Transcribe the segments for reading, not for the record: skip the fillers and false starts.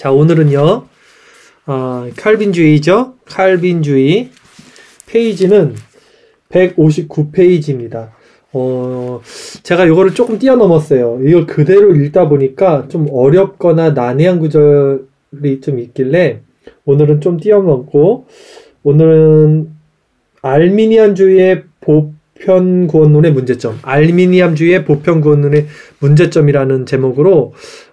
자, 오늘은요, 칼빈주의죠. 칼빈주의 페이지는 159페이지입니다. 제가 이거를 조금 뛰어넘었어요. 이걸 그대로 읽다 보니까 좀 어렵거나 난해한 구절이 좀 있길래 오늘은 좀 뛰어넘고, 오늘은 알미니안주의의 보편구원론의 문제점, 알미니안주의의 보편구원론의 문제점이라는 제목으로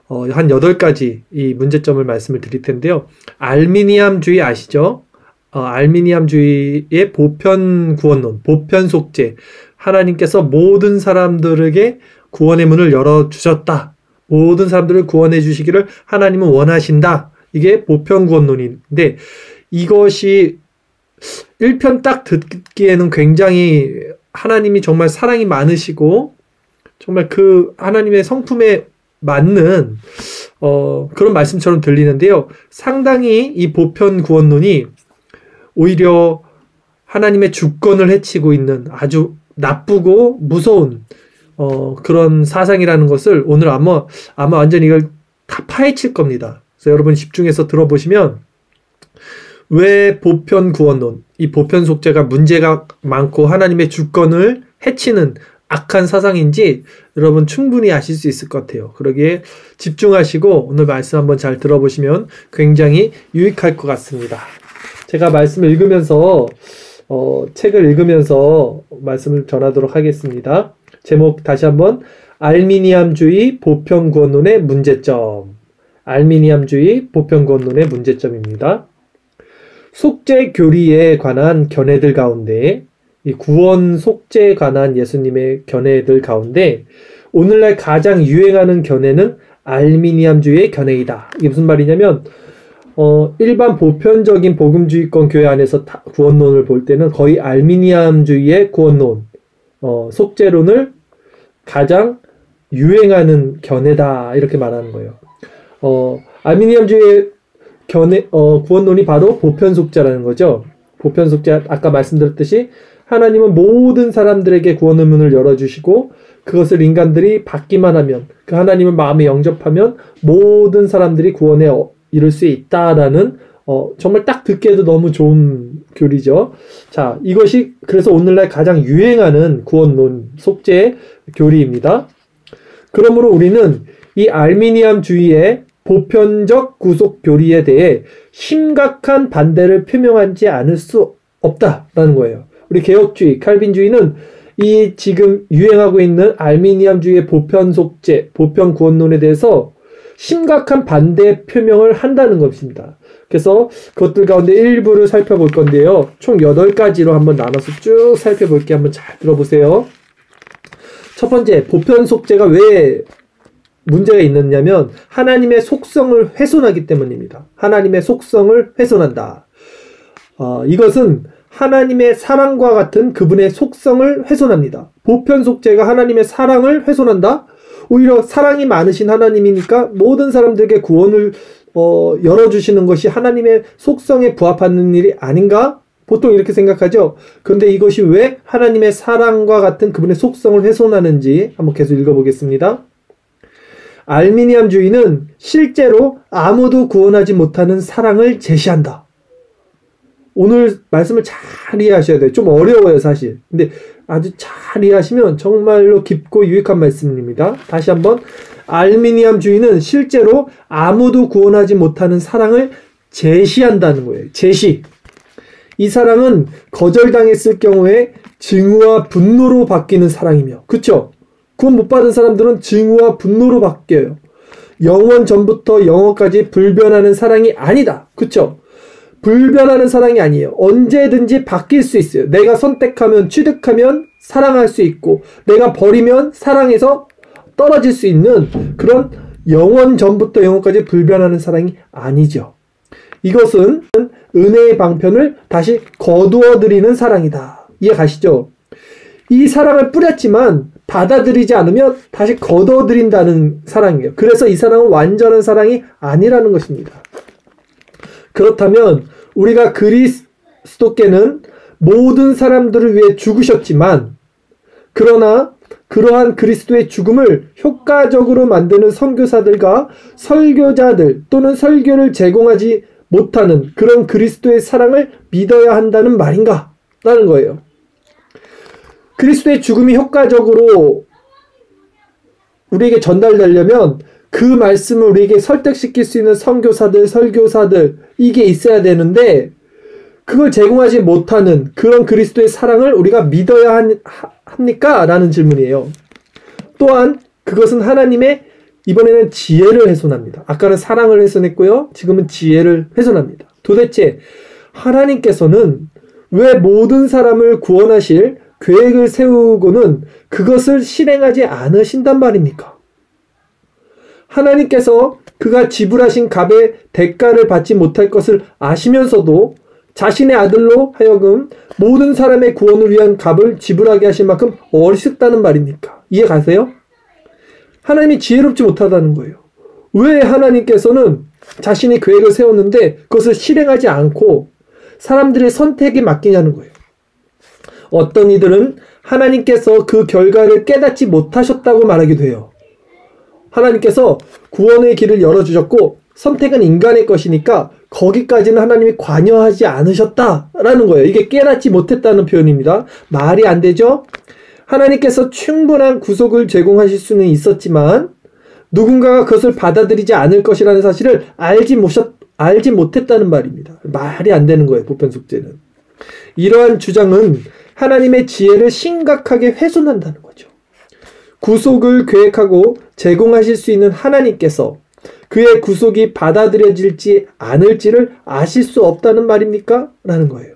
한 8가지 이 문제점을 말씀을 드릴 텐데요. 알미니안주의 아시죠? 알미니안주의의 보편구원론, 보편속죄. 하나님께서 모든 사람들에게 구원의 문을 열어주셨다. 모든 사람들을 구원해 주시기를 하나님은 원하신다. 이게 보편구원론인데, 이것이 1편 딱 듣기에는 굉장히 하나님이 정말 사랑이 많으시고 정말 그 하나님의 성품에 맞는 그런 말씀처럼 들리는데요. 상당히 이 보편구원론이 오히려 하나님의 주권을 해치고 있는 아주 나쁘고 무서운 그런 사상이라는 것을 오늘 아마 완전히 이걸 다 파헤칠 겁니다. 그래서 여러분 집중해서 들어보시면 왜 보편구원론, 이 보편속죄가 문제가 많고 하나님의 주권을 해치는 악한 사상인지 여러분 충분히 아실 수 있을 것 같아요. 그러기에 집중하시고 오늘 말씀 한번 잘 들어보시면 굉장히 유익할 것 같습니다. 제가 말씀을 읽으면서 책을 읽으면서 말씀을 전하도록 하겠습니다. 제목 다시 한번, 알미니안주의 보편구원론의 문제점. 알미니안주의 보편구원론의 문제점입니다. 속죄 교리에 관한 견해들 가운데, 이 구원 속죄에 관한 예수님의 견해들 가운데 오늘날 가장 유행하는 견해는 알미니안주의의 견해이다. 이게 무슨 말이냐면 일반 보편적인 복음주의권 교회 안에서 구원론을 볼 때는 거의 알미니안주의의 구원론, 속죄론을 가장 유행하는 견해다, 이렇게 말하는 거예요. 알미니안주의의 구원론이 바로 보편속죄라는 거죠. 보편속죄, 아까 말씀드렸듯이 하나님은 모든 사람들에게 구원의 문을 열어주시고 그것을 인간들이 받기만 하면, 그 하나님을 마음에 영접하면 모든 사람들이 구원에 이룰 수 있다라는 정말 딱 듣기에도 너무 좋은 교리죠. 자, 이것이 그래서 오늘날 가장 유행하는 구원론, 속죄 교리입니다. 그러므로 우리는 이 알미니안주의의 보편적 구속 교리에 대해 심각한 반대를 표명하지 않을 수 없다라는 거예요. 우리 개혁주의, 칼빈주의는 이 지금 유행하고 있는 알미니안주의의 보편속죄, 보편구원론에 대해서 심각한 반대 표명을 한다는 것입니다. 그래서 그것들 가운데 일부를 살펴볼 건데요. 총 8가지로 한번 나눠서 쭉 살펴볼게요. 한번 잘 들어보세요. 첫 번째, 보편속죄가 왜 문제가 있느냐면 하나님의 속성을 훼손하기 때문입니다. 하나님의 속성을 훼손한다. 이것은 하나님의 사랑과 같은 그분의 속성을 훼손합니다. 보편속죄가 하나님의 사랑을 훼손한다? 오히려 사랑이 많으신 하나님이니까 모든 사람들에게 구원을 열어주시는 것이 하나님의 속성에 부합하는 일이 아닌가? 보통 이렇게 생각하죠. 그런데 이것이 왜 하나님의 사랑과 같은 그분의 속성을 훼손하는지 한번 계속 읽어보겠습니다. 알미니안주의는 실제로 아무도 구원하지 못하는 사랑을 제시한다. 오늘 말씀을 잘 이해하셔야 돼요. 좀 어려워요, 사실. 근데 아주 잘 이해하시면 정말로 깊고 유익한 말씀입니다. 다시 한번, 알미니안주의는 실제로 아무도 구원하지 못하는 사랑을 제시한다는 거예요. 제시. 이 사랑은 거절당했을 경우에 증오와 분노로 바뀌는 사랑이며, 그쵸? 구원 못 받은 사람들은 증오와 분노로 바뀌어요. 영원 전부터 영원까지 불변하는 사랑이 아니다. 그쵸? 불변하는 사랑이 아니에요. 언제든지 바뀔 수 있어요. 내가 선택하면, 취득하면 사랑할 수 있고, 내가 버리면 사랑에서 떨어질 수 있는 그런 영원 전부터 영원까지 불변하는 사랑이 아니죠. 이것은 은혜의 방편을 다시 거두어들이는 사랑이다. 이해 가시죠? 이 사랑을 뿌렸지만 받아들이지 않으면 다시 거둬들인다는 사랑이에요. 그래서 이 사랑은 완전한 사랑이 아니라는 것입니다. 그렇다면 우리가 그리스도께는 모든 사람들을 위해 죽으셨지만, 그러나 그러한 그리스도의 죽음을 효과적으로 만드는 선교사들과 설교자들 또는 설교를 제공하지 못하는 그런 그리스도의 사랑을 믿어야 한다는 말인가? 라는 거예요. 그리스도의 죽음이 효과적으로 우리에게 전달되려면 그 말씀을 우리에게 설득시킬 수 있는 선교사들, 설교사들 이게 있어야 되는데 그걸 제공하지 못하는 그런 그리스도의 사랑을 우리가 믿어야 합니까? 라는 질문이에요. 또한 그것은 하나님의 이번에는 지혜를 훼손합니다. 아까는 사랑을 훼손했고요. 지금은 지혜를 훼손합니다. 도대체 하나님께서는 왜 모든 사람을 구원하실 계획을 세우고는 그것을 실행하지 않으신단 말입니까? 하나님께서 그가 지불하신 값의 대가를 받지 못할 것을 아시면서도 자신의 아들로 하여금 모든 사람의 구원을 위한 값을 지불하게 하실 만큼 어리석다는 말입니까? 이해 가세요? 하나님이 지혜롭지 못하다는 거예요. 왜 하나님께서는 자신의 계획을 세웠는데 그것을 실행하지 않고 사람들의 선택에 맡기냐는 거예요. 어떤 이들은 하나님께서 그 결과를 깨닫지 못하셨다고 말하기도 해요. 하나님께서 구원의 길을 열어주셨고 선택은 인간의 것이니까 거기까지는 하나님이 관여하지 않으셨다라는 거예요. 이게 깨닫지 못했다는 표현입니다. 말이 안 되죠? 하나님께서 충분한 구속을 제공하실 수는 있었지만 누군가가 그것을 받아들이지 않을 것이라는 사실을 알지 못했다는 말입니다. 말이 안 되는 거예요. 보편 속죄는. 이러한 주장은 하나님의 지혜를 심각하게 훼손한다는 거죠. 구속을 계획하고 제공하실 수 있는 하나님께서 그의 구속이 받아들여질지 않을지를 아실 수 없다는 말입니까? 라는 거예요.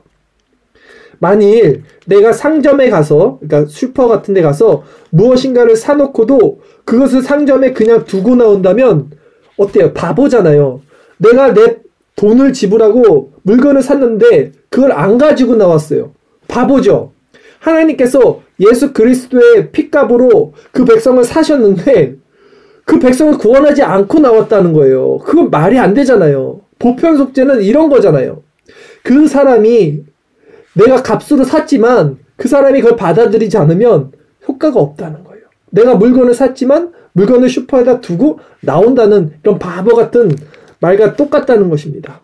만일 내가 상점에 가서, 그러니까 슈퍼 같은 데 가서 무엇인가를 사놓고도 그것을 상점에 그냥 두고 나온다면 어때요? 바보잖아요. 내가 내 돈을 지불하고 물건을 샀는데 그걸 안 가지고 나왔어요. 바보죠. 하나님께서 예수 그리스도의 핏값으로 그 백성을 사셨는데 그 백성을 구원하지 않고 나왔다는 거예요. 그건 말이 안 되잖아요. 보편 속죄는 이런 거잖아요. 그 사람이 내가 값으로 샀지만 그 사람이 그걸 받아들이지 않으면 효과가 없다는 거예요. 내가 물건을 샀지만 물건을 슈퍼에다 두고 나온다는 이런 바보 같은 말과 똑같다는 것입니다.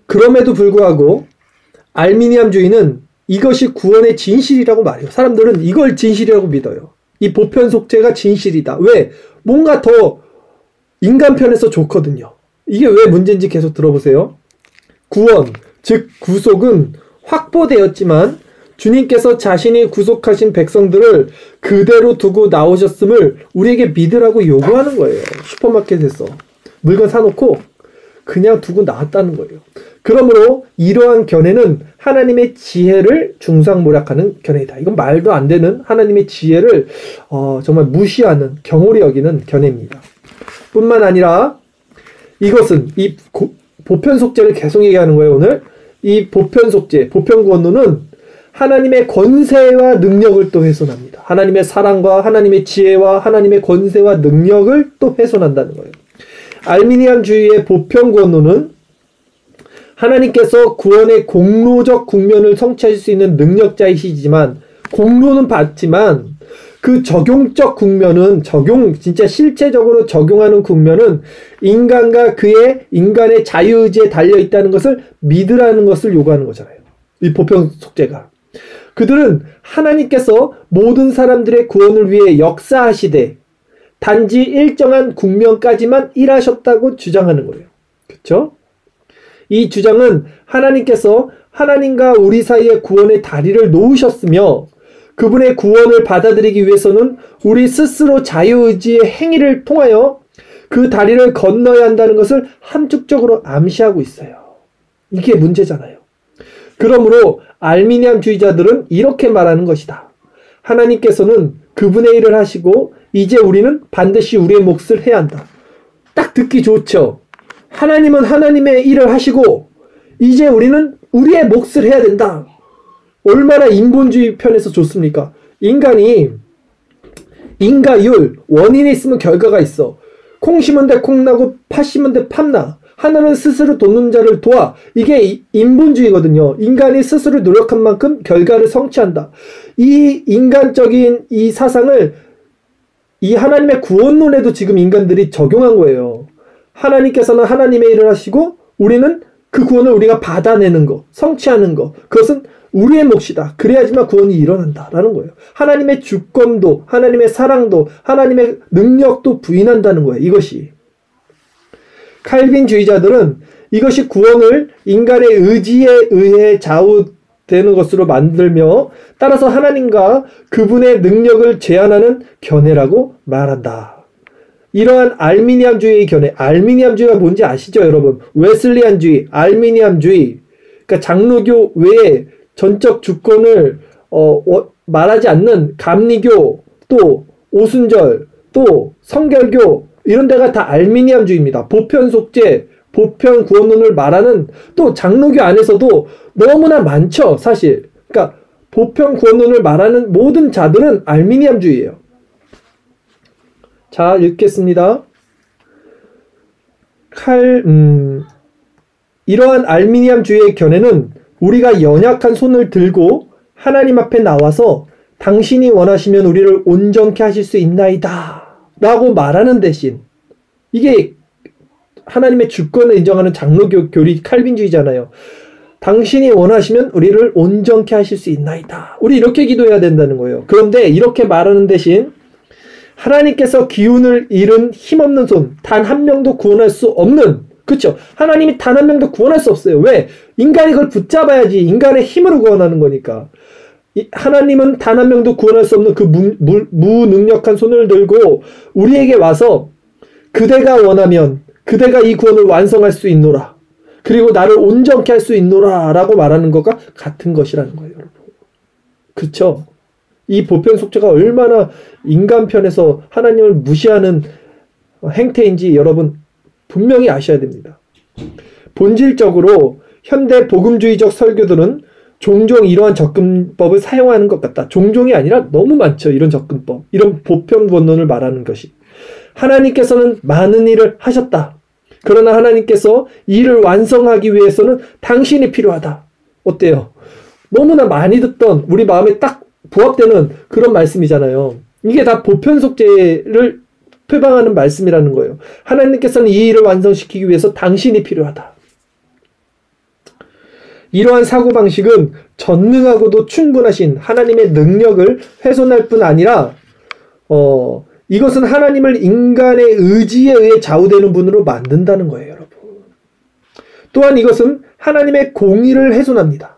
그럼에도 불구하고 알미니암주의는 이것이 구원의 진실이라고 말해요. 사람들은 이걸 진실이라고 믿어요. 이 보편 속죄가 진실이다. 왜? 뭔가 더 인간 편에서 좋거든요. 이게 왜 문제인지 계속 들어보세요. 구원, 즉 구속은 확보되었지만 주님께서 자신이 구속하신 백성들을 그대로 두고 나오셨음을 우리에게 믿으라고 요구하는 거예요. 슈퍼마켓에서 물건 사놓고 그냥 두고 나왔다는 거예요. 그러므로 이러한 견해는 하나님의 지혜를 중상모략하는 견해이다. 이건 말도 안 되는 하나님의 지혜를 정말 무시하는, 경홀히 여기는 견해입니다. 뿐만 아니라 이것은 이 보편 속죄를 계속 얘기하는 거예요. 오늘 이 보편 속죄, 보편 구원론은 하나님의 권세와 능력을 또 훼손합니다. 하나님의 사랑과 하나님의 지혜와 하나님의 권세와 능력을 또 훼손한다는 거예요. 알미니암주의의 보편 구원론은 하나님께서 구원의 공로적 국면을 성취하실 수 있는 능력자이시지만 공로는 받지만 그 적용적 국면은 진짜 실체적으로 적용하는 국면은 인간과 그의 인간의 자유의지에 달려있다는 것을 믿으라는 것을 요구하는 거잖아요. 이 보편 속죄가. 그들은 하나님께서 모든 사람들의 구원을 위해 역사하시되 단지 일정한 국면까지만 일하셨다고 주장하는 거예요. 그렇죠? 이 주장은 하나님께서 하나님과 우리 사이에 구원의 다리를 놓으셨으며 그분의 구원을 받아들이기 위해서는 우리 스스로 자유의지의 행위를 통하여 그 다리를 건너야 한다는 것을 함축적으로 암시하고 있어요. 이게 문제잖아요. 그러므로 알미니암주의자들은 이렇게 말하는 것이다. 하나님께서는 그분의 일을 하시고 이제 우리는 반드시 우리의 몫을 해야 한다. 딱 듣기 좋죠. 하나님은 하나님의 일을 하시고 이제 우리는 우리의 몫을 해야 된다. 얼마나 인본주의 편에서 좋습니까? 인간이 인과율, 원인이 있으면 결과가 있어. 콩 심은 데 콩 나고 팥 심은 데 팥 나. 하늘은 스스로 돕는 자를 도와. 이게 인본주의거든요. 인간이 스스로 노력한 만큼 결과를 성취한다. 이 인간적인 이 사상을 이 하나님의 구원론에도 지금 인간들이 적용한 거예요. 하나님께서는 하나님의 일을 하시고 우리는 그 구원을 우리가 받아내는 거, 성취하는 거, 그것은 우리의 몫이다. 그래야지만 구원이 일어난다라는 거예요. 하나님의 주권도, 하나님의 사랑도, 하나님의 능력도 부인한다는 거예요. 이것이. 칼빈주의자들은 이것이 구원을 인간의 의지에 의해 좌우되는 것으로 만들며 따라서 하나님과 그분의 능력을 제한하는 견해라고 말한다. 이러한 알미니안주의의 견해, 알미니안주의가 뭔지 아시죠, 여러분? 웨슬리안주의, 알미니안주의, 그러니까 장로교 외에 전적 주권을 말하지 않는 감리교, 또 오순절, 또 성결교 이런 데가 다 알미니안주의입니다. 보편 속죄, 보편 구원론을 말하는 또 장로교 안에서도 너무나 많죠, 사실. 그러니까 보편 구원론을 말하는 모든 자들은 알미니안주의예요. 자, 읽겠습니다. 이러한 알미니안주의의 견해는 우리가 연약한 손을 들고 하나님 앞에 나와서 당신이 원하시면 우리를 온전케 하실 수 있나이다 라고 말하는 대신, 이게 하나님의 주권을 인정하는 장로교 교리 칼빈주의잖아요. 당신이 원하시면 우리를 온전케 하실 수 있나이다. 우리 이렇게 기도해야 된다는 거예요. 그런데 이렇게 말하는 대신 하나님께서 기운을 잃은 힘없는 손, 단 한 명도 구원할 수 없는, 그렇죠? 하나님이 단 한 명도 구원할 수 없어요. 왜? 인간이 그걸 붙잡아야지 인간의 힘으로 구원하는 거니까. 하나님은 단 한 명도 구원할 수 없는 그 무능력한 손을 들고 우리에게 와서 그대가 원하면 그대가 이 구원을 완성할 수 있노라. 그리고 나를 온전케 할 수 있노라 라고 말하는 것과 같은 것이라는 거예요, 여러분. 그렇죠? 이 보편 속죄가 얼마나 인간 편에서 하나님을 무시하는 행태인지 여러분 분명히 아셔야 됩니다. 본질적으로 현대 복음주의적 설교들은 종종 이러한 접근법을 사용하는 것 같다. 종종이 아니라 너무 많죠. 이런 접근법. 이런 보편 구원론을 말하는 것이. 하나님께서는 많은 일을 하셨다. 그러나 하나님께서 이 일을 완성하기 위해서는 당신이 필요하다. 어때요? 너무나 많이 듣던 우리 마음에 딱 부합되는 그런 말씀이잖아요. 이게 다 보편 속죄를 표방하는 말씀이라는 거예요. 하나님께서는 이 일을 완성시키기 위해서 당신이 필요하다. 이러한 사고방식은 전능하고도 충분하신 하나님의 능력을 훼손할 뿐 아니라 이것은 하나님을 인간의 의지에 의해 좌우되는 분으로 만든다는 거예요, 여러분. 또한 이것은 하나님의 공의를 훼손합니다.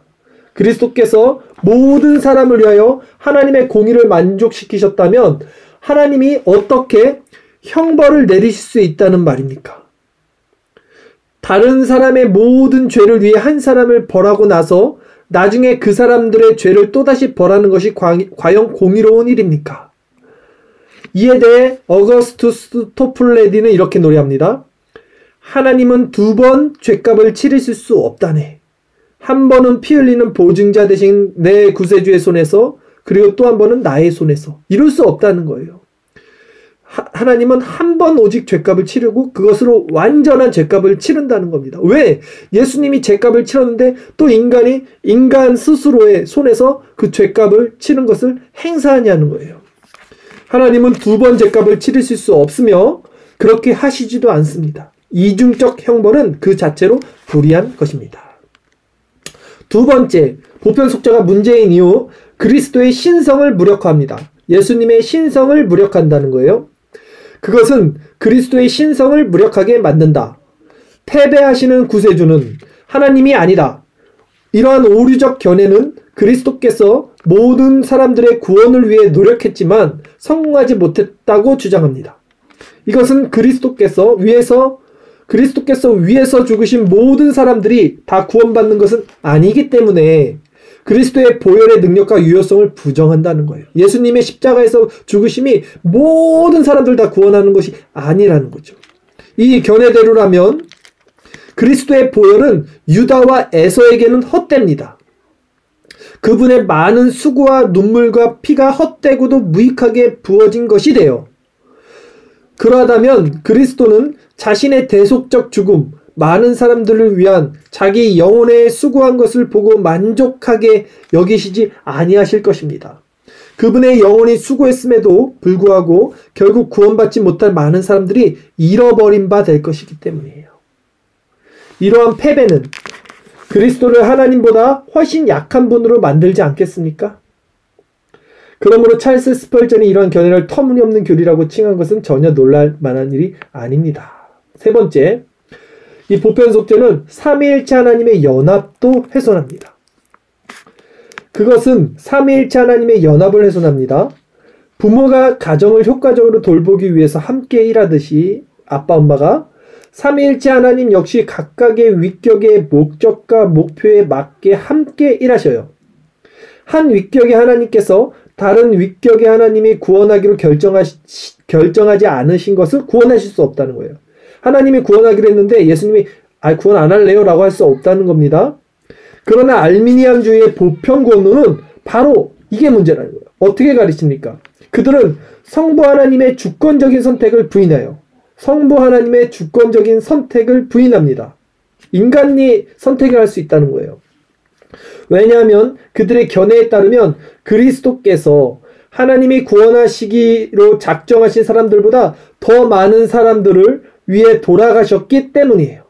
그리스도께서 모든 사람을 위하여 하나님의 공의를 만족시키셨다면 하나님이 어떻게 형벌을 내리실 수 있다는 말입니까? 다른 사람의 모든 죄를 위해 한 사람을 벌하고 나서 나중에 그 사람들의 죄를 또다시 벌하는 것이 과연 공의로운 일입니까? 이에 대해 어거스투스 토플레디는 이렇게 노래합니다. 하나님은 2번 죄값을 치르실 수 없다네. 한 번은 피 흘리는 보증자 대신 내 구세주의 손에서, 그리고 또 한 번은 나의 손에서. 이룰 수 없다는 거예요. 하나님은 한 번 오직 죄값을 치르고 그것으로 완전한 죄값을 치른다는 겁니다. 왜? 예수님이 죄값을 치렀는데 또 인간 스스로의 손에서 그 죄값을 치른 것을 행사하냐는 거예요. 하나님은 2번 죄값을 치르실 수 없으며 그렇게 하시지도 않습니다. 이중적 형벌은 그 자체로 불의한 것입니다. 두 번째, 보편 속죄가 문제인 이유, 그리스도의 신성을 무력화합니다. 예수님의 신성을 무력화한다는 거예요. 그것은 그리스도의 신성을 무력하게 만든다. 패배하시는 구세주는 하나님이 아니다. 이러한 오류적 견해는 그리스도께서 모든 사람들의 구원을 위해 노력했지만 성공하지 못했다고 주장합니다. 이것은 그리스도께서 위에서 죽으신 모든 사람들이 다 구원받는 것은 아니기 때문에 그리스도의 보혈의 능력과 유효성을 부정한다는 거예요. 예수님의 십자가에서 죽으심이 모든 사람들 다 구원하는 것이 아니라는 거죠. 이 견해대로라면 그리스도의 보혈은 유다와 에서에게는 헛됩니다. 그분의 많은 수고와 눈물과 피가 헛되고도 무익하게 부어진 것이 돼요. 그러하다면 그리스도는 자신의 대속적 죽음, 많은 사람들을 위한 자기 영혼에 수고한 것을 보고 만족하게 여기시지 아니하실 것입니다. 그분의 영혼이 수고했음에도 불구하고 결국 구원받지 못할 많은 사람들이 잃어버린 바 될 것이기 때문이에요. 이러한 패배는 그리스도를 하나님보다 훨씬 약한 분으로 만들지 않겠습니까? 그러므로 찰스 스펄전이 이러한 견해를 터무니없는 교리라고 칭한 것은 전혀 놀랄 만한 일이 아닙니다. 세 번째, 이 보편 속죄는 삼위일체 하나님의 연합도 훼손합니다. 그것은 삼위일체 하나님의 연합을 훼손합니다. 부모가 가정을 효과적으로 돌보기 위해서 함께 일하듯이 아빠 엄마가 삼위일체 하나님 역시 각각의 위격의 목적과 목표에 맞게 함께 일하셔요. 한 위격의 하나님께서 다른 위격의 하나님이 구원하기로 결정하지 않으신 것을 구원하실 수 없다는 거예요. 하나님이 구원하기로 했는데 예수님이 구원 안 할래요? 라고 할 수 없다는 겁니다. 그러나 알미니안주의의 보편 구원론은 바로 이게 문제라는 거예요. 어떻게 가르칩니까? 그들은 성부 하나님의 주권적인 선택을 부인해요. 성부 하나님의 주권적인 선택을 부인합니다. 인간이 선택을 할 수 있다는 거예요. 왜냐하면 그들의 견해에 따르면 그리스도께서 하나님이 구원하시기로 작정하신 사람들보다 더 많은 사람들을 위해 돌아가셨기 때문이에요.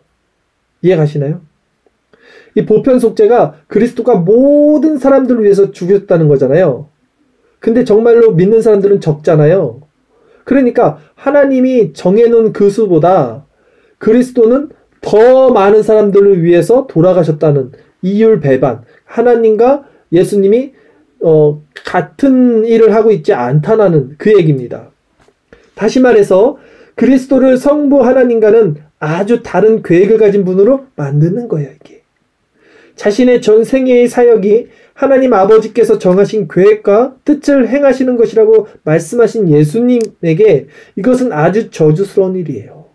이해가시나요? 이 보편 속죄가 그리스도가 모든 사람들을 위해서 죽였다는 거잖아요. 근데 정말로 믿는 사람들은 적잖아요. 그러니까 하나님이 정해놓은 그 수보다 그리스도는 더 많은 사람들을 위해서 돌아가셨다는 이율 배반, 하나님과 예수님이 같은 일을 하고 있지 않다는 그 얘기입니다. 다시 말해서 그리스도를 성부 하나님과는 아주 다른 계획을 가진 분으로 만드는 거예요. 이게 자신의 전 생애의 사역이 하나님 아버지께서 정하신 계획과 뜻을 행하시는 것이라고 말씀하신 예수님에게 이것은 아주 저주스러운 일이에요.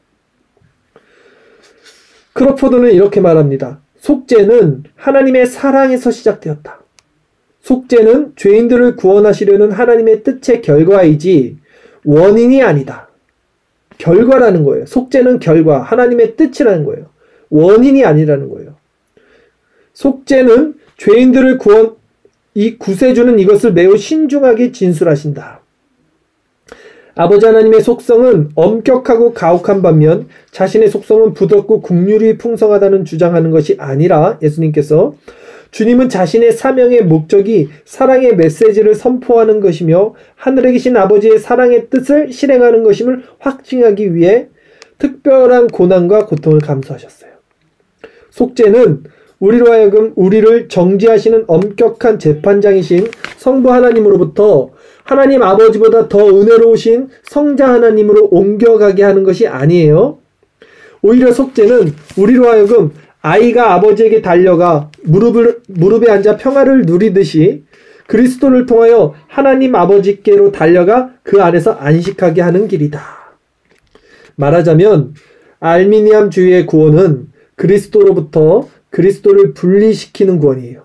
크로포드는 이렇게 말합니다. 속죄는 하나님의 사랑에서 시작되었다. 속죄는 죄인들을 구원하시려는 하나님의 뜻의 결과이지 원인이 아니다. 결과라는 거예요. 속죄는 결과, 하나님의 뜻이라는 거예요. 원인이 아니라는 거예요. 속죄는 죄인들을 이 구세주는 이것을 매우 신중하게 진술하신다. 아버지 하나님의 속성은 엄격하고 가혹한 반면 자신의 속성은 부드럽고 긍휼이 풍성하다는 주장하는 것이 아니라 예수님께서 주님은 자신의 사명의 목적이 사랑의 메시지를 선포하는 것이며 하늘에 계신 아버지의 사랑의 뜻을 실행하는 것임을 확증하기 위해 특별한 고난과 고통을 감수하셨어요. 속죄는 우리로 하여금 우리를 정죄하시는 엄격한 재판장이신 성부 하나님으로부터 하나님 아버지보다 더 은혜로우신 성자 하나님으로 옮겨가게 하는 것이 아니에요. 오히려 속죄는 우리로 하여금 아이가 아버지에게 달려가 무릎에 앉아 평화를 누리듯이 그리스도를 통하여 하나님 아버지께로 달려가 그 안에서 안식하게 하는 길이다. 말하자면 알미니암주의의 구원은 그리스도로부터 그리스도를 분리시키는 구원이에요.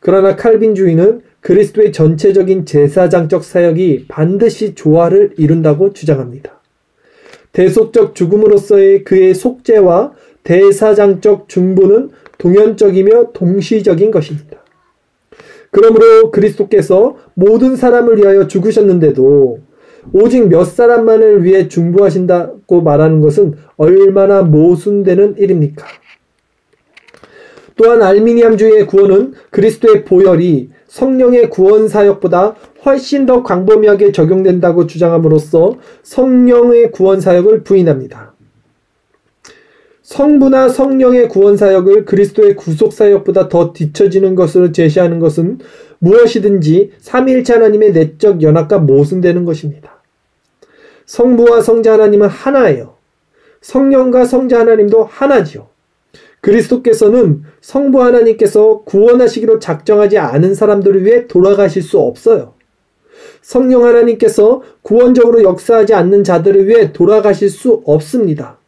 그러나 칼빈주의는 그리스도의 전체적인 제사장적 사역이 반드시 조화를 이룬다고 주장합니다. 대속적 죽음으로서의 그의 속죄와 대사장적 중보는 동연적이며 동시적인 것입니다. 그러므로 그리스도께서 모든 사람을 위하여 죽으셨는데도 오직 몇 사람만을 위해 중보하신다고 말하는 것은 얼마나 모순되는 일입니까? 또한 알미니암주의의 구원은 그리스도의 보혈이 성령의 구원 사역보다 훨씬 더 광범위하게 적용된다고 주장함으로써 성령의 구원 사역을 부인합니다. 성부나 성령의 구원 사역을 그리스도의 구속 사역보다 더 뒤처지는 것으로 제시하는 것은 무엇이든지 삼위일체 하나님의 내적 연합과 모순되는 것입니다. 성부와 성자 하나님은 하나예요. 성령과 성자 하나님도 하나지요. 그리스도께서는 성부 하나님께서 구원하시기로 작정하지 않은 사람들을 위해 돌아가실 수 없어요. 성령 하나님께서 구원적으로 역사하지 않는 자들을 위해 돌아가실 수 없습니다.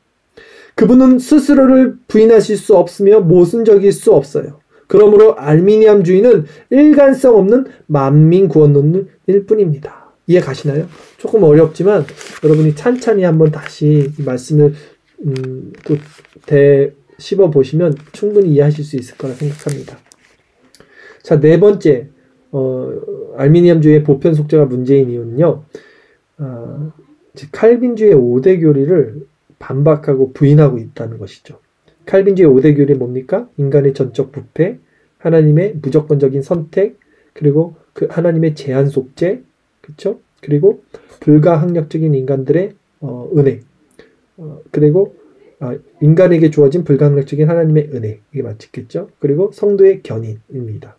그분은 스스로를 부인하실 수 없으며 모순적일 수 없어요. 그러므로 알미니암주의는 일관성 없는 만민 구원론일 뿐입니다. 이해 가시나요? 조금 어렵지만 여러분이 찬찬히 한번 다시 이 말씀을 또 씹어 보시면 충분히 이해하실 수 있을 거라 생각합니다. 자, 네 번째, 알미니엄주의 보편 속죄가 문제인 이유는요, 칼빈주의 5대 교리를 반박하고 부인하고 있다는 것이죠. 칼빈주의 5대 교리 뭡니까? 인간의 전적 부패, 하나님의 무조건적인 선택, 그리고 그 하나님의 제한 속죄, 그렇죠? 그리고 불가항력적인 인간들의 은혜, 그리고 인간에게 주어진 불가항력적인 하나님의 은혜, 이게 맞겠죠? 그리고 성도의 견인입니다.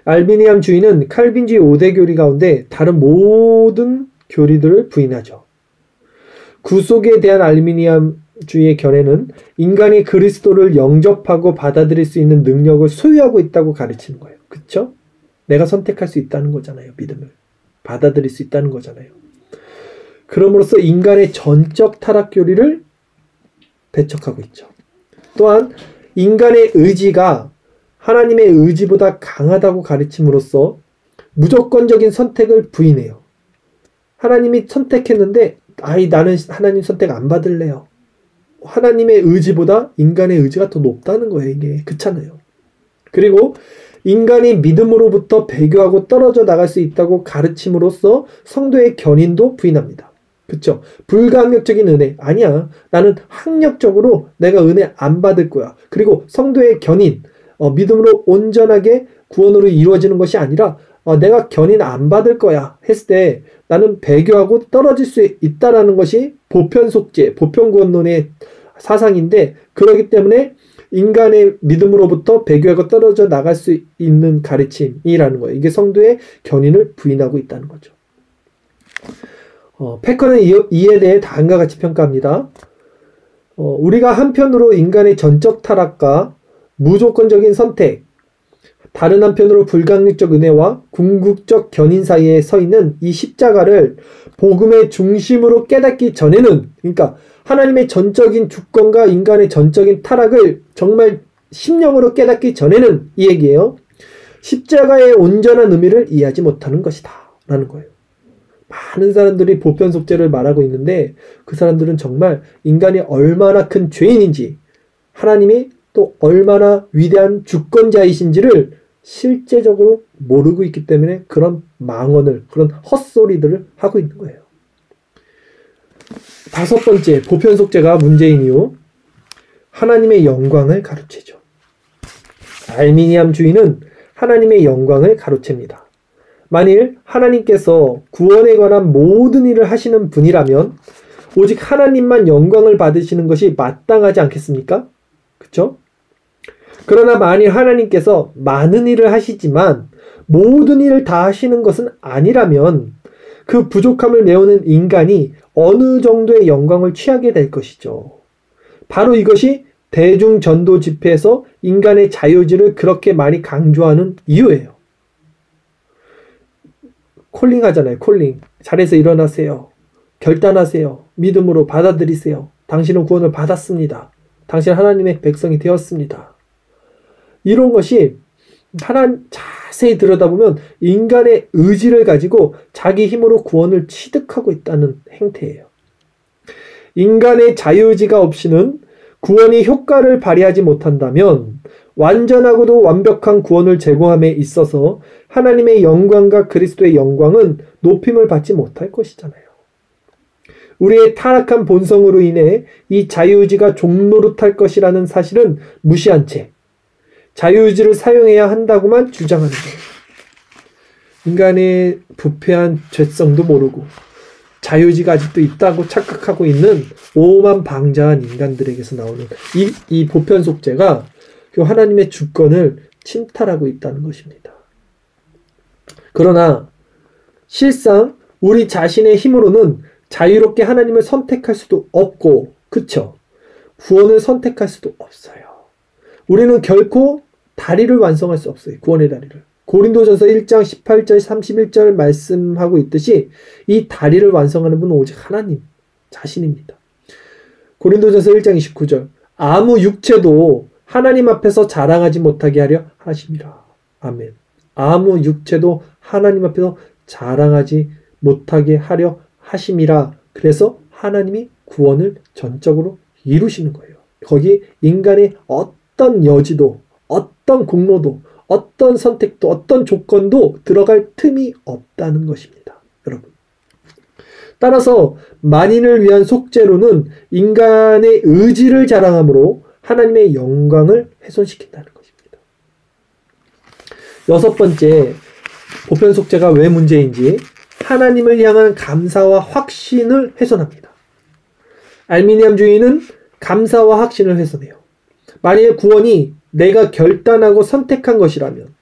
알비니암주의는 칼빈주의 5대 교리 가운데 다른 모든 교리들을 부인하죠. 구속에 대한 알미니암주의의 견해는 인간이 그리스도를 영접하고 받아들일 수 있는 능력을 소유하고 있다고 가르치는 거예요. 그쵸? 내가 선택할 수 있다는 거잖아요. 믿음을 받아들일 수 있다는 거잖아요. 그럼으로써 인간의 전적 타락 교리를 배척하고 있죠. 또한 인간의 의지가 하나님의 의지보다 강하다고 가르침으로써 무조건적인 선택을 부인해요. 하나님이 선택했는데 나는 하나님 선택 안 받을래요. 하나님의 의지보다 인간의 의지가 더 높다는 거예요. 이게 그렇잖아요. 그리고 인간이 믿음으로부터 배교하고 떨어져 나갈 수 있다고 가르침으로써 성도의 견인도 부인합니다. 그쵸? 불가항력적인 은혜 아니야. 나는 학력적으로 내가 은혜 안 받을 거야. 그리고 성도의 견인, 믿음으로 온전하게 구원으로 이루어지는 것이 아니라 내가 견인 안 받을 거야 했을 때 나는 배교하고 떨어질 수 있다라는 것이 보편 속죄, 보편 구원론의 사상인데, 그렇기 때문에 인간의 믿음으로부터 배교하고 떨어져 나갈 수 있는 가르침이라는 거예요. 이게 성도의 견인을 부인하고 있다는 거죠. 패커는 이에 대해 다음과 같이 평가합니다. 우리가 한편으로 인간의 전적 타락과 무조건적인 선택, 다른 한편으로 불가항력적 은혜와 궁극적 견인 사이에 서 있는 이 십자가를 복음의 중심으로 깨닫기 전에는, 그러니까 하나님의 전적인 주권과 인간의 전적인 타락을 정말 심령으로 깨닫기 전에는, 이 얘기예요. 십자가의 온전한 의미를 이해하지 못하는 것이다 라는 거예요. 많은 사람들이 보편 속죄를 말하고 있는데 그 사람들은 정말 인간이 얼마나 큰 죄인인지, 하나님이 또 얼마나 위대한 주권자이신지를 실제적으로 모르고 있기 때문에 그런 망언을, 그런 헛소리들을 하고 있는 거예요. 다섯 번째, 보편 속죄가 문제인 이유, 하나님의 영광을 가로채죠. 알미니암주의는 하나님의 영광을 가로챕니다. 만일 하나님께서 구원에 관한 모든 일을 하시는 분이라면 오직 하나님만 영광을 받으시는 것이 마땅하지 않겠습니까? 그쵸? 그러나 만일 하나님께서 많은 일을 하시지만 모든 일을 다 하시는 것은 아니라면 그 부족함을 메우는 인간이 어느 정도의 영광을 취하게 될 것이죠. 바로 이것이 대중 전도 집회에서 인간의 자유의지를 그렇게 많이 강조하는 이유예요. 콜링 하잖아요. 콜링. 자리에서 일어나세요. 결단하세요. 믿음으로 받아들이세요. 당신은 구원을 받았습니다. 당신 하나님의 백성이 되었습니다. 이런 것이 자세히 들여다보면 인간의 의지를 가지고 자기 힘으로 구원을 취득하고 있다는 행태예요. 인간의 자유의지가 없이는 구원이 효과를 발휘하지 못한다면 완전하고도 완벽한 구원을 제공함에 있어서 하나님의 영광과 그리스도의 영광은 높임을 받지 못할 것이잖아요. 우리의 타락한 본성으로 인해 이 자유의지가 종노릇할 것이라는 사실은 무시한 채 자유의지를 사용해야 한다고만 주장하는 거예요. 인간의 부패한 죄성도 모르고 자유의지가 아직도 있다고 착각하고 있는 오만방자한 인간들에게서 나오는 이 보편 속죄가 그 하나님의 주권을 침탈하고 있다는 것입니다. 그러나 실상 우리 자신의 힘으로는 자유롭게 하나님을 선택할 수도 없고, 그쵸? 구원을 선택할 수도 없어요. 우리는 결코 다리를 완성할 수 없어요. 구원의 다리를. 고린도전서 1장 18절 31절 말씀하고 있듯이 이 다리를 완성하는 분은 오직 하나님 자신입니다. 고린도전서 1장 29절 아무 육체도 하나님 앞에서 자랑하지 못하게 하려 하심이라. 아멘. 아무 육체도 하나님 앞에서 자랑하지 못하게 하려 하심이라. 그래서 하나님이 구원을 전적으로 이루시는 거예요. 거기 인간의 어떤 여지도, 어떤 공로도, 어떤 선택도, 어떤 조건도 들어갈 틈이 없다는 것입니다. 여러분. 따라서 만인을 위한 속죄로는 인간의 의지를 자랑함으로 하나님의 영광을 훼손시킨다는 것입니다. 여섯 번째, 보편 속죄가 왜 문제인지, 하나님을 향한 감사와 확신을 훼손합니다. 알미니암주의는 감사와 확신을 훼손해요. 만약에 구원이 내가 결단하고 선택한 것이라면,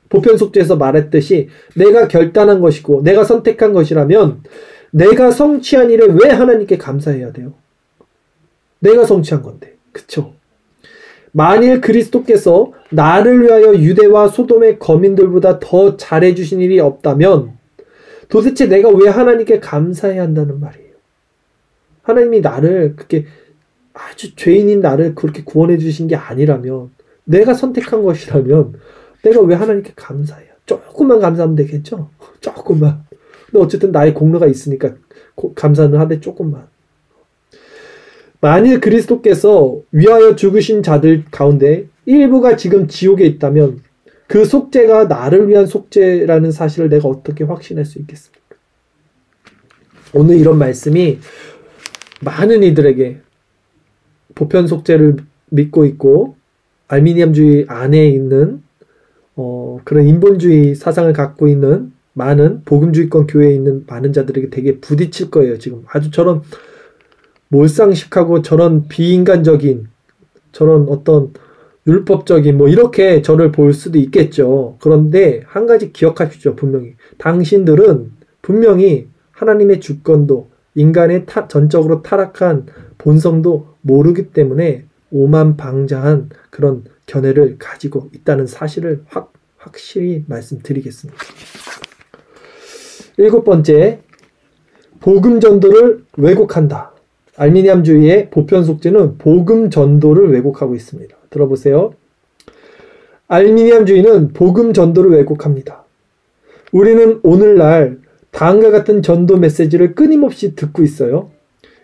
보편 속죄에서 말했듯이 내가 결단한 것이고 내가 선택한 것이라면 내가 성취한 일에 왜 하나님께 감사해야 돼요? 내가 성취한 건데. 그쵸? 만일 그리스도께서 나를 위하여 유대와 소돔의 거민들보다 더 잘해주신 일이 없다면 도대체 내가 왜 하나님께 감사해야 한다는 말이에요? 하나님이 나를 그렇게 아주 죄인인 나를 그렇게 구원해 주신 게 아니라면, 내가 선택한 것이라면 내가 왜 하나님께 감사해요? 조금만 감사하면 되겠죠? 조금만. 근데 어쨌든 나의 공로가 있으니까 감사는 하되 조금만. 만일 그리스도께서 위하여 죽으신 자들 가운데 일부가 지금 지옥에 있다면 그 속죄가 나를 위한 속죄라는 사실을 내가 어떻게 확신할 수 있겠습니까? 오늘 이런 말씀이 많은 이들에게 보편 속죄를 믿고 있고 알미니암주의 안에 있는 그런 인본주의 사상을 갖고 있는 많은 복음주의권 교회에 있는 많은 자들에게 되게 부딪힐 거예요. 지금 아주 저런 몰상식하고 저런 비인간적인, 저런 어떤 율법적인 이렇게 저를 볼 수도 있겠죠. 그런데 한 가지 기억하십시오. 분명히 당신들은 분명히 하나님의 주권도 인간의 전적으로 타락한 본성도 모르기 때문에 오만방자한 그런 견해를 가지고 있다는 사실을 확실히 말씀드리겠습니다. 일곱 번째, 복음 전도를 왜곡한다. 알미니암주의의 보편 속죄는 복음 전도를 왜곡하고 있습니다. 들어보세요. 알미니암주의는 복음 전도를 왜곡합니다. 우리는 오늘날 다음과 같은 전도 메시지를 끊임없이 듣고 있어요.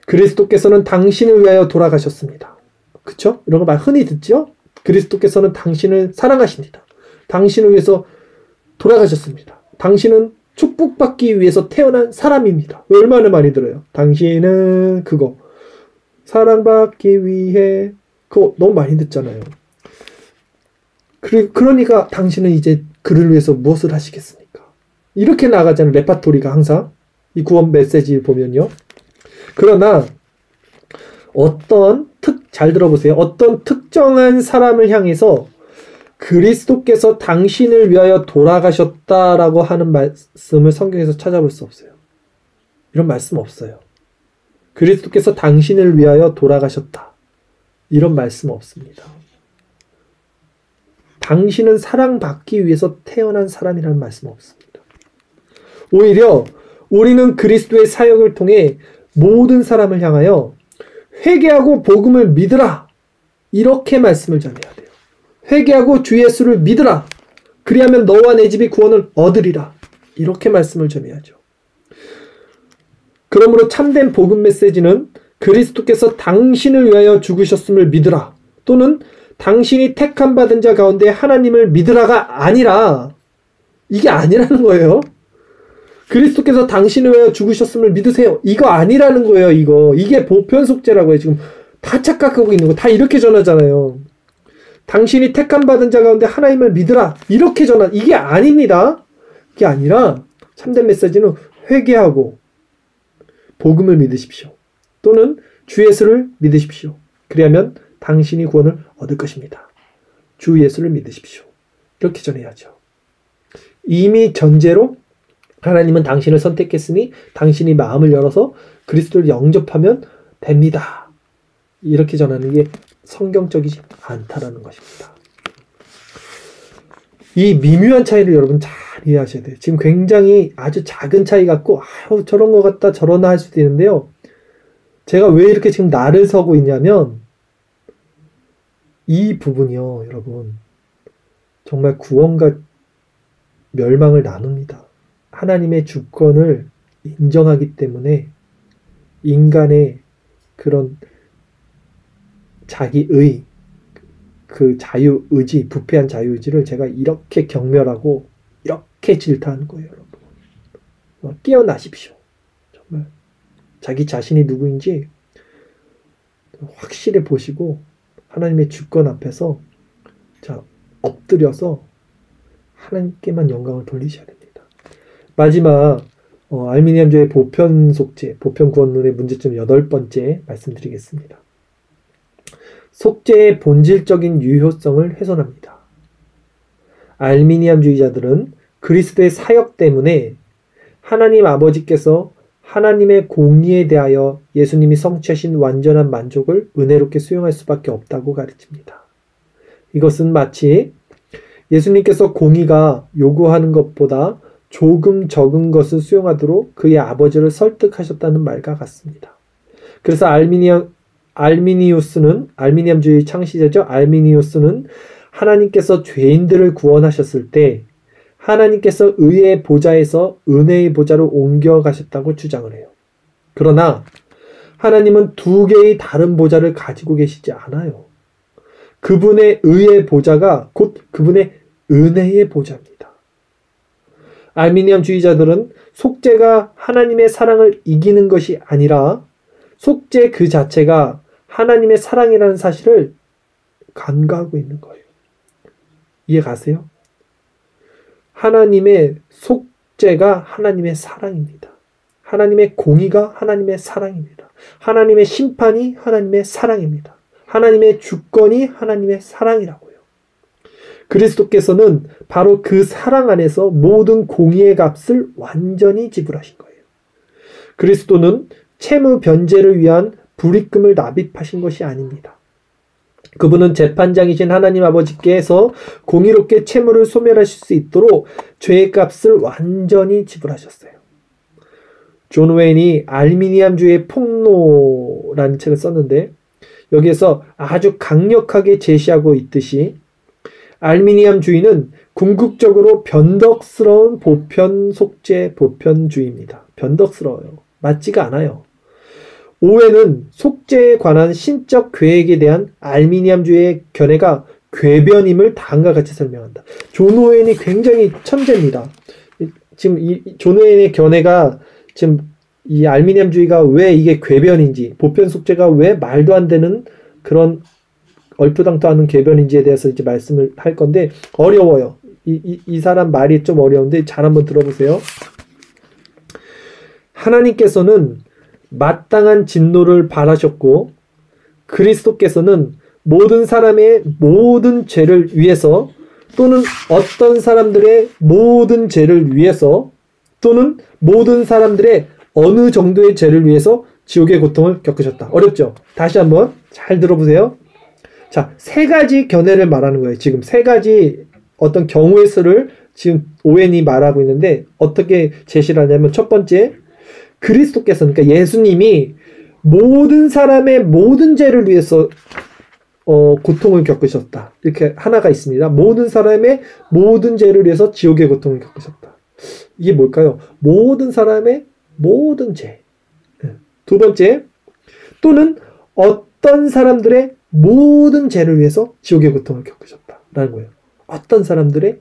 그리스도께서는 당신을 위하여 돌아가셨습니다. 그쵸? 이런 거 말 흔히 듣죠? 그리스도께서는 당신을 사랑하십니다. 당신을 위해서 돌아가셨습니다. 당신은 축복받기 위해서 태어난 사람입니다. 얼마나 많이 들어요. 당신은 그거 사랑받기 위해, 그거 너무 많이 듣잖아요. 그러니까 당신은 이제 그를 위해서 무엇을 하시겠습니까? 이렇게 나가잖아요. 레파토리가 항상 이 구원 메시지 보면요. 그러나 잘 들어보세요. 어떤 특정한 사람을 향해서 그리스도께서 당신을 위하여 돌아가셨다라고 하는 말씀을 성경에서 찾아볼 수 없어요. 이런 말씀 없어요. 그리스도께서 당신을 위하여 돌아가셨다. 이런 말씀 없습니다. 당신은 사랑받기 위해서 태어난 사람이라는 말씀 없습니다. 오히려 우리는 그리스도의 사역을 통해 모든 사람을 향하여 회개하고 복음을 믿으라. 이렇게 말씀을 전해야 돼요. 회개하고 주 예수를 믿으라. 그리하면 너와 내 집이 구원을 얻으리라. 이렇게 말씀을 전해야죠. 그러므로 참된 복음 메시지는 그리스도께서 당신을 위하여 죽으셨음을 믿으라. 또는 당신이 택함 받은 자 가운데 하나님을 믿으라가 아니라, 이게 아니라는 거예요. 그리스도께서 당신을 위하여 죽으셨음을 믿으세요. 이거 아니라는 거예요. 이게 보편 속죄라고 해요. 지금 다 착각하고 있는 거 다 이렇게 전하잖아요. 당신이 택함 받은 자 가운데 하나님을 믿으라. 이렇게 이게 아닙니다. 이게 아니라 참된 메시지는 회개하고 복음을 믿으십시오. 또는 주 예수를 믿으십시오. 그리하면 당신이 구원을 얻을 것입니다. 주 예수를 믿으십시오. 이렇게 전해야죠. 이미 전제로 하나님은 당신을 선택했으니 당신이 마음을 열어서 그리스도를 영접하면 됩니다. 이렇게 전하는 게 성경적이지 않다라는 것입니다. 이 미묘한 차이를 여러분 잘 이해하셔야 돼요. 지금 굉장히 아주 작은 차이 같고 저런 것 같다 저러나 할 수도 있는데요. 제가 왜 이렇게 지금 나를 서고 있냐면 이 부분이요. 여러분 정말 구원과 멸망을 나눕니다. 하나님의 주권을 인정하기 때문에 인간의 그런 자기의 그 자유의지, 부패한 자유의지를 제가 이렇게 경멸하고 이렇게 질타하는 거예요, 여러분. 깨어나십시오. 정말 자기 자신이 누구인지 확실히 보시고 하나님의 주권 앞에서 자 엎드려서 하나님께만 영광을 돌리셔야 됩니다. 마지막 알미니암주의 보편 속죄, 보편 구원론의 문제점 8번째 말씀드리겠습니다. 속죄의 본질적인 유효성을 훼손합니다. 알미니암주의자들은 그리스도의 사역 때문에 하나님 아버지께서 하나님의 공의에 대하여 예수님이 성취하신 완전한 만족을 은혜롭게 수용할 수밖에 없다고 가르칩니다. 이것은 마치 예수님께서 공의가 요구하는 것보다 조금 적은 것을 수용하도록 그의 아버지를 설득하셨다는 말과 같습니다. 그래서 알미니우스는 창시자죠. 알미니우스는 하나님께서 죄인들을 구원하셨을 때 하나님께서 의의 보좌에서 은혜의 보좌로 옮겨가셨다고 주장을 해요. 그러나 하나님은 두 개의 다른 보좌를 가지고 계시지 않아요. 그분의 의의 보좌가 곧 그분의 은혜의 보좌입니다. 알미니암주의자들은 속죄가 하나님의 사랑을 이기는 것이 아니라 속죄 그 자체가 하나님의 사랑이라는 사실을 간과하고 있는 거예요. 이해 가세요? 하나님의 속죄가 하나님의 사랑입니다. 하나님의 공의가 하나님의 사랑입니다. 하나님의 심판이 하나님의 사랑입니다. 하나님의 주권이 하나님의 사랑이라고요. 그리스도께서는 바로 그 사랑 안에서 모든 공의의 값을 완전히 지불하신 거예요. 그리스도는 채무 변제를 위한 불입금을 납입하신 것이 아닙니다. 그분은 재판장이신 하나님 아버지께서 공의롭게 채무를 소멸하실 수 있도록 죄의 값을 완전히 지불하셨어요. 존 웨인이 알미니암주의 폭로라는 책을 썼는데 여기에서 아주 강력하게 제시하고 있듯이 알미니암주의는 궁극적으로 변덕스러운 보편 속죄 보편주의입니다. 변덕스러워요. 맞지가 않아요. 오해는 속죄에 관한 신적 계획에 대한 알미니암주의의 견해가 궤변임을 다음과 같이 설명한다. 존 오웬이 굉장히 천재입니다. 지금 존 오웬의 견해가 지금 이 알미니암주의가 왜 이게 궤변인지, 보편 속죄가 왜 말도 안 되는 그런 얼토당토하는 궤변인지에 대해서 이제 말씀을 할 건데 어려워요. 이 사람 말이 좀 어려운데 잘 한번 들어보세요. 하나님께서는 마땅한 진노를 바라셨고 그리스도께서는 모든 사람의 모든 죄를 위해서 또는 어떤 사람들의 모든 죄를 위해서 또는 모든 사람들의 어느 정도의 죄를 위해서 지옥의 고통을 겪으셨다. 어렵죠? 다시 한번 잘 들어보세요. 자, 세 가지 견해를 말하는 거예요. 지금 세 가지 어떤 경우의 수를 지금 오웬이 말하고 있는데 어떻게 제시를 하냐면 첫 번째, 그리스도께서 그러니까 예수님이 모든 사람의 모든 죄를 위해서 고통을 겪으셨다. 이렇게 하나가 있습니다. 모든 사람의 모든 죄를 위해서 지옥의 고통을 겪으셨다. 이게 뭘까요? 모든 사람의 모든 죄. 두 번째, 또는 어떤 사람들의 모든 죄를 위해서 지옥의 고통을 겪으셨다라는 거예요. 어떤 사람들의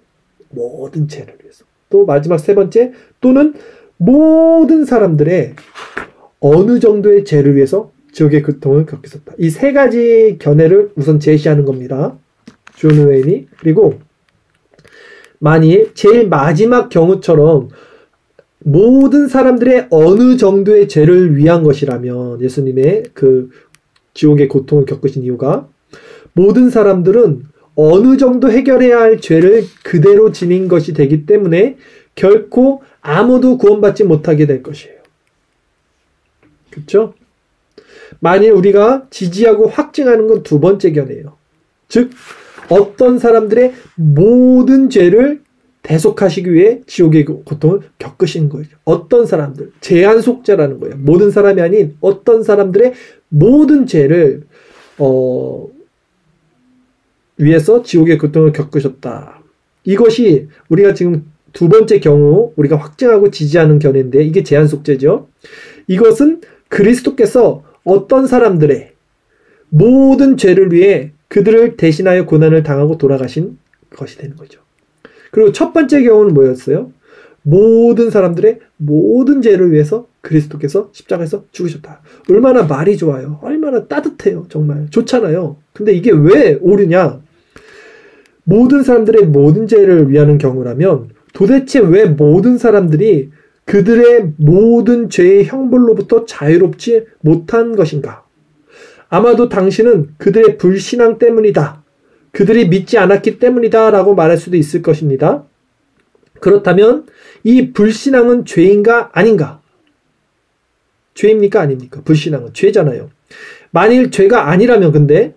모든 죄를 위해서. 또 마지막 세 번째, 또는 모든 사람들의 어느 정도의 죄를 위해서 지옥의 고통을 겪으셨다. 이 세 가지 견해를 우선 제시하는 겁니다. 존 오웬이. 그리고 만일 제일 마지막 경우처럼 모든 사람들의 어느 정도의 죄를 위한 것이라면 예수님의 그 지옥의 고통을 겪으신 이유가 모든 사람들은 어느 정도 해결해야 할 죄를 그대로 지닌 것이 되기 때문에 결코 아무도 구원받지 못하게 될 것이에요. 그렇죠? 만일 우리가 지지하고 확증하는 건 두 번째 견해예요. 즉 어떤 사람들의 모든 죄를 대속하시기 위해 지옥의 고통을 겪으신 거예요. 어떤 사람들, 제한 속죄라는 거예요. 모든 사람이 아닌 어떤 사람들의 모든 죄를 위해서 지옥의 고통을 겪으셨다. 이것이 우리가 지금 두 번째 경우 우리가 확증하고 지지하는 견해인데 이게 제한 속죄죠. 이것은 그리스도께서 어떤 사람들의 모든 죄를 위해 그들을 대신하여 고난을 당하고 돌아가신 것이 되는 거죠. 그리고 첫 번째 경우는 뭐였어요? 모든 사람들의 모든 죄를 위해서 그리스도께서 십자가에서 죽으셨다. 얼마나 말이 좋아요. 얼마나 따뜻해요. 정말 좋잖아요. 근데 이게 왜 옳으냐? 모든 사람들의 모든 죄를 위하는 경우라면 도대체 왜 모든 사람들이 그들의 모든 죄의 형벌로부터 자유롭지 못한 것인가? 아마도 당신은 그들의 불신앙 때문이다. 그들이 믿지 않았기 때문이다 라고 말할 수도 있을 것입니다. 그렇다면 이 불신앙은 죄인가 아닌가? 죄입니까 아닙니까? 불신앙은 죄잖아요. 만일 죄가 아니라면 근데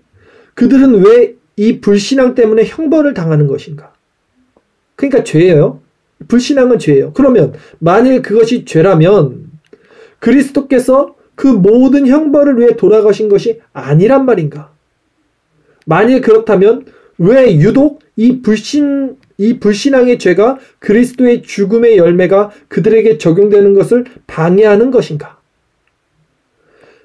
그들은 왜 이 불신앙 때문에 형벌을 당하는 것인가? 그러니까 죄예요. 불신앙은 죄예요. 그러면 만일 그것이 죄라면 그리스도께서 그 모든 형벌을 위해 돌아가신 것이 아니란 말인가? 만일 그렇다면 왜 유독 이 불신앙의 죄가 그리스도의 죽음의 열매가 그들에게 적용되는 것을 방해하는 것인가?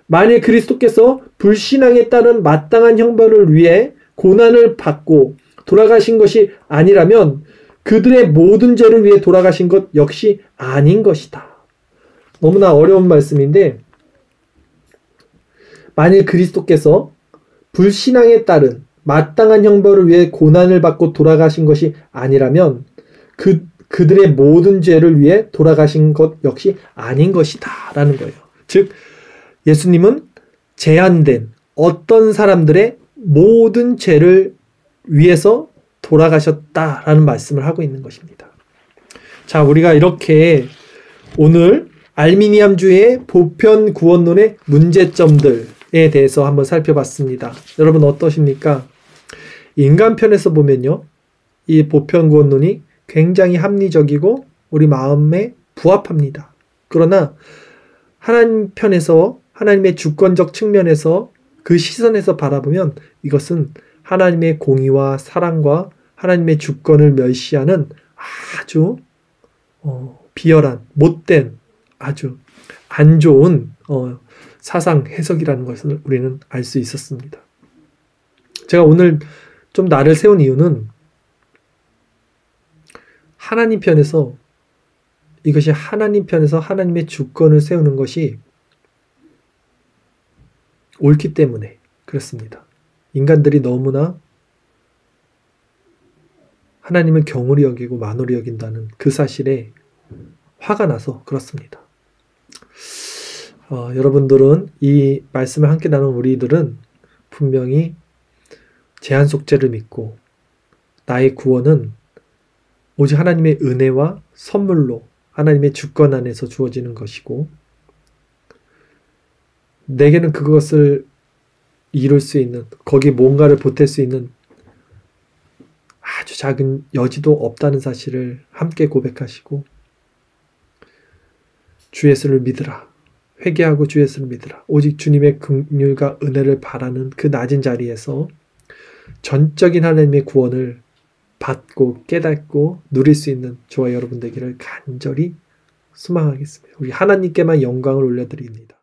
만일 그리스도께서 불신앙에 따른 마땅한 형벌을 위해 고난을 받고 돌아가신 것이 아니라면 그들의 모든 죄를 위해 돌아가신 것 역시 아닌 것이다. 너무나 어려운 말씀인데 만일 그리스도께서 불신앙에 따른 마땅한 형벌을 위해 고난을 받고 돌아가신 것이 아니라면 그들의 모든 죄를 위해 돌아가신 것 역시 아닌 것이다 라는 거예요. 즉 예수님은 제한된 어떤 사람들의 모든 죄를 위해서 돌아가셨다라는 말씀을 하고 있는 것입니다. 자, 우리가 이렇게 오늘 알미니암주의 보편 구원론의 문제점들에 대해서 한번 살펴봤습니다. 여러분 어떠십니까? 인간 편에서 보면요, 이 보편 구원론이 굉장히 합리적이고 우리 마음에 부합합니다. 그러나 하나님 편에서, 하나님의 주권적 측면에서 그 시선에서 바라보면 이것은 하나님의 공의와 사랑과 하나님의 주권을 멸시하는 아주 비열한, 못된, 아주 안 좋은 사상 해석이라는 것을 우리는 알 수 있었습니다. 제가 오늘 좀 나를 세운 이유는 하나님 편에서, 이것이 하나님 편에서 하나님의 주권을 세우는 것이 옳기 때문에 그렇습니다. 인간들이 너무나 하나님을 경홀히 여기고 만홀히 여긴다는 그 사실에 화가 나서 그렇습니다. 여러분들은 이 말씀을 함께 나눈 우리들은 분명히 제한 속죄를 믿고 나의 구원은 오직 하나님의 은혜와 선물로 하나님의 주권 안에서 주어지는 것이고 내게는 그것을 이룰 수 있는, 거기에 뭔가를 보탤 수 있는 아주 작은 여지도 없다는 사실을 함께 고백하시고 주 예수를 믿으라, 회개하고 주 예수를 믿으라, 오직 주님의 긍휼과 은혜를 바라는 그 낮은 자리에서 전적인 하나님의 구원을 받고 깨닫고 누릴 수 있는 저와 여러분 되기를 간절히 소망하겠습니다. 우리 하나님께만 영광을 올려드립니다.